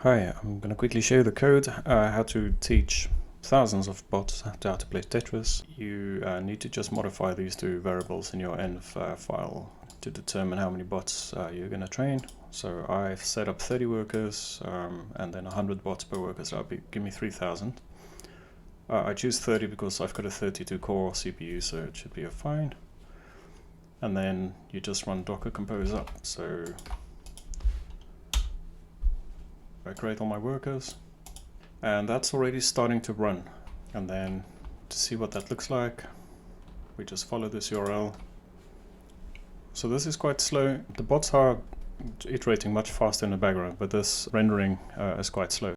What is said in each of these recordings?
Hi, I'm going to quickly show you the code how to teach thousands of bots how to play Tetris. You need to just modify these two variables in your env file to determine how many bots you're going to train. So I've set up 30 workers and then 100 bots per worker, so that'll give me 3,000. I choose 30 because I've got a 32 core CPU, so it should be fine. And then you just run docker compose up. So I create all my workers, and that's already starting to run. And then to see what that looks like, we just follow this URL. So this is quite slow. The bots are iterating much faster in the background, but this rendering is quite slow.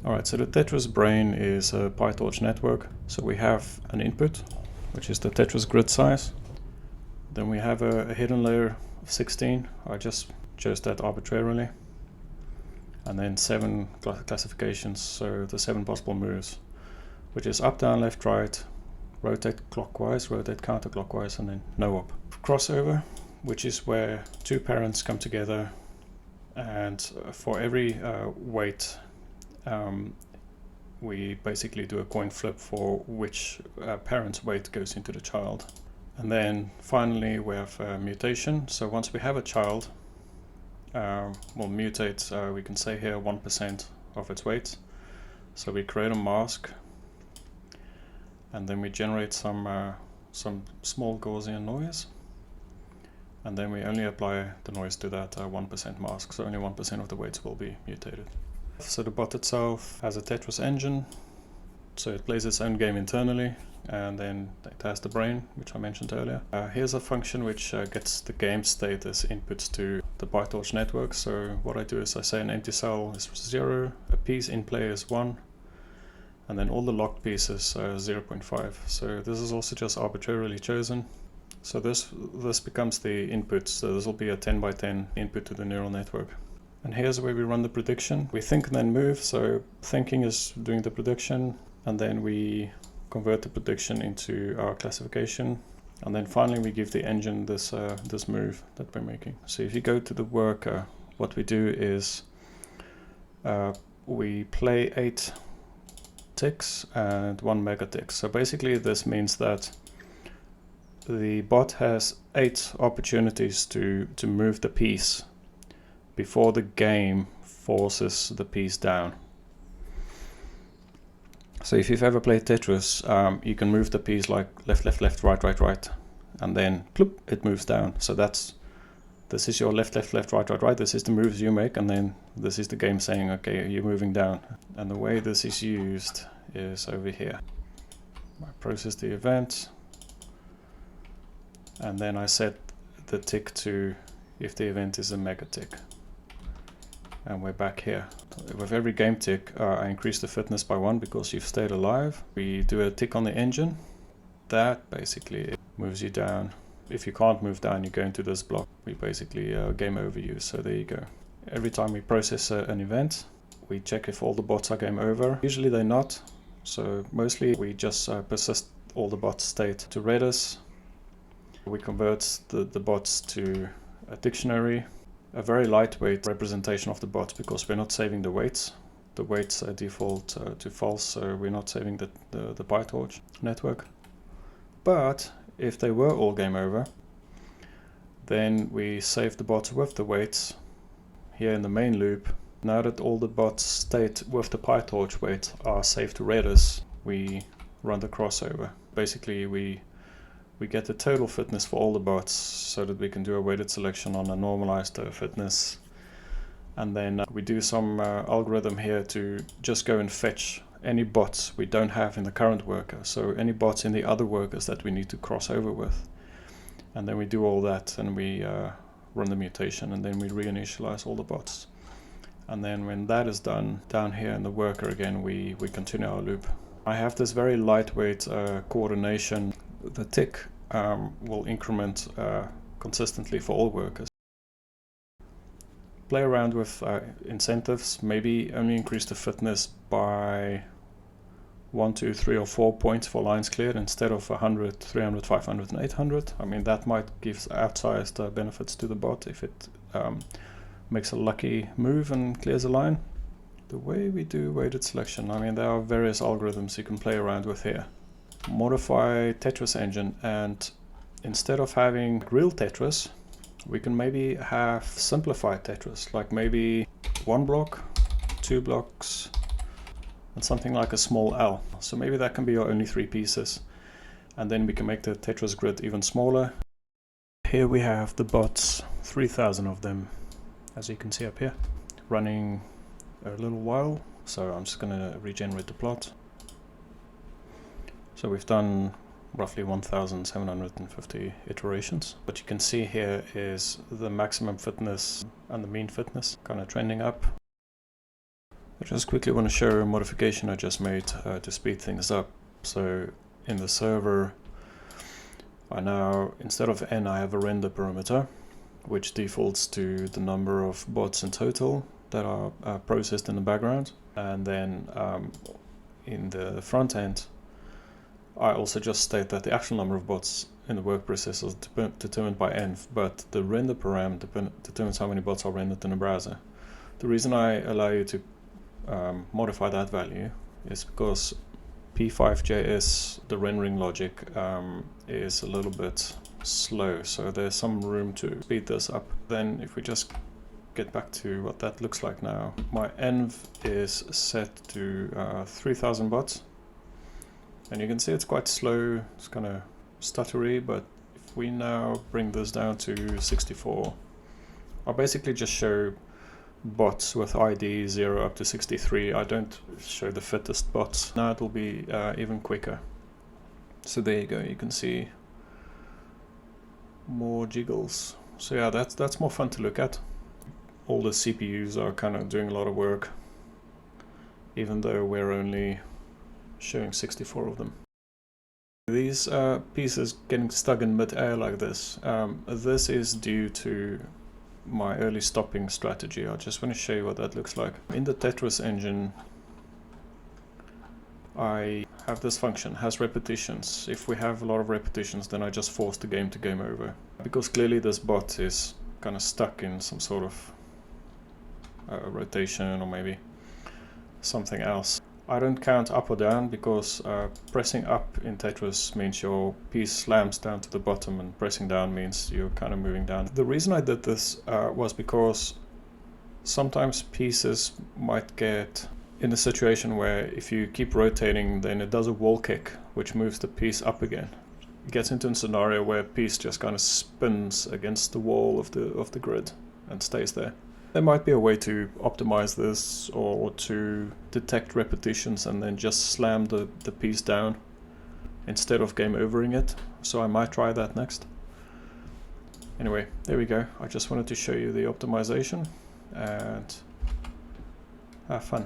Alright, so the Tetris brain is a PyTorch network. So we have an input, which is the Tetris grid size. Then we have a hidden layer of 16. I just chose that arbitrarily. And then 7 classifications, so the 7 possible moves, which is up, down, left, right, rotate clockwise, rotate counterclockwise, and then no op. Crossover, which is where two parents come together, and for every weight we basically do a coin flip for which parent's weight goes into the child. And then finally we have mutation. So once we have a child, we'll mutate, we can say here 1% of its weight. So we create a mask, and then we generate some small Gaussian noise, and then we only apply the noise to that 1% mask, so only 1% of the weights will be mutated. So the bot itself has a Tetris engine, so it plays its own game internally, and then it has the brain, which I mentioned earlier. Here's a function which gets the game state as inputs to the PyTorch network. So what I do is I say an empty cell is 0, a piece in play is 1, and then all the locked pieces are 0.5. So this is also just arbitrarily chosen. So this becomes the input. So this will be a 10 by 10 input to the neural network. And here's where we run the prediction. We think and then move. So thinking is doing the prediction, and then we convert the prediction into our classification, and then finally we give the engine this this move that we're making. So if you go to the worker, what we do is we play 8 ticks and 1 mega tick. So basically this means that the bot has 8 opportunities to move the piece before the game forces the piece down. So if you've ever played Tetris, you can move the piece like left, left, left, right, right, right, and then ploop, it moves down. So this is your left, left, left, right, right, right. This is the moves you make, and then this is the game saying, okay, you're moving down. And the way this is used is over here. I process the event, and then I set the tick to if the event is a mega tick. And we're back here. With every game tick, I increase the fitness by 1 because you've stayed alive. We do a tick on the engine. That basically moves you down. If you can't move down, you go into this block. We basically game over you, so there you go. Every time we process an event, we check if all the bots are game over. Usually they're not, so mostly we just persist all the bots state to Redis. We convert the bots to a dictionary. A very lightweight representation of the bots because we're not saving the weights. The weights default to false, so we're not saving the PyTorch network. But if they were all game over, then we save the bots with the weights here in the main loop. Now that all the bots state with the PyTorch weight are saved to Redis, we run the crossover. Basically we get the total fitness for all the bots so that we can do a weighted selection on a normalized fitness. And then we do some algorithm here to just go and fetch any bots we don't have in the current worker. So any bots in the other workers that we need to cross over with. And then we do all that, and we run the mutation, and then we reinitialize all the bots. And then when that is done, down here in the worker again, we continue our loop. I have this very lightweight coordination. The tick will increment consistently for all workers. Play around with incentives, maybe only increase the fitness by 1, 2, 3 or 4 points for lines cleared instead of 100, 300, 500 and 800. I mean, that might give outsized benefits to the bot if it makes a lucky move and clears a line. The way we do weighted selection, I mean, there are various algorithms you can play around with here. Modify Tetris engine, and instead of having real Tetris, we can maybe have simplified Tetris, like maybe 1 block, 2 blocks, and something like a small L. So maybe that can be your only 3 pieces. And then we can make the Tetris grid even smaller. Here we have the bots, 3,000 of them, as you can see up here, running a little while. So I'm just going to regenerate the plot. So we've done roughly 1,750 iterations. What you can see here is the maximum fitness and the mean fitness kind of trending up. I just quickly want to show a modification I just made to speed things up. So in the server, I now, instead of n, I have a render parameter, which defaults to the number of bots in total that are processed in the background. And then in the front end, I also just state that the actual number of bots in the work process is determined by env, but the render param determines how many bots are rendered in the browser. The reason I allow you to modify that value is because P5.js, the rendering logic, is a little bit slow, so there's some room to speed this up. Then if we just get back to what that looks like now, my env is set to 3,000 bots. And you can see it's quite slow, it's kind of stuttery, but if we now bring this down to 64, I'll basically just show bots with ID 0 up to 63. I don't show the fittest bots. Now it'll be even quicker. So there you go, you can see more jiggles. So yeah, that's more fun to look at. All the CPUs are kind of doing a lot of work, even though we're only showing 64 of them. These pieces getting stuck in mid-air like this, this is due to my early stopping strategy. I just want to show you what that looks like. In the Tetris engine, I have this function, has repetitions. If we have a lot of repetitions, then I just force the game to game over. Because clearly this bot is kind of stuck in some sort of rotation or maybe something else. I don't count up or down because pressing up in Tetris means your piece slams down to the bottom, and pressing down means you're kind of moving down. The reason I did this was because sometimes pieces might get in a situation where if you keep rotating, then it does a wall kick, which moves the piece up again. It gets into a scenario where a piece just kind of spins against the wall of the grid and stays there. There might be a way to optimize this, or to detect repetitions and then just slam the piece down instead of game overing it. So I might try that next. Anyway, there we go. I just wanted to show you the optimization and have fun.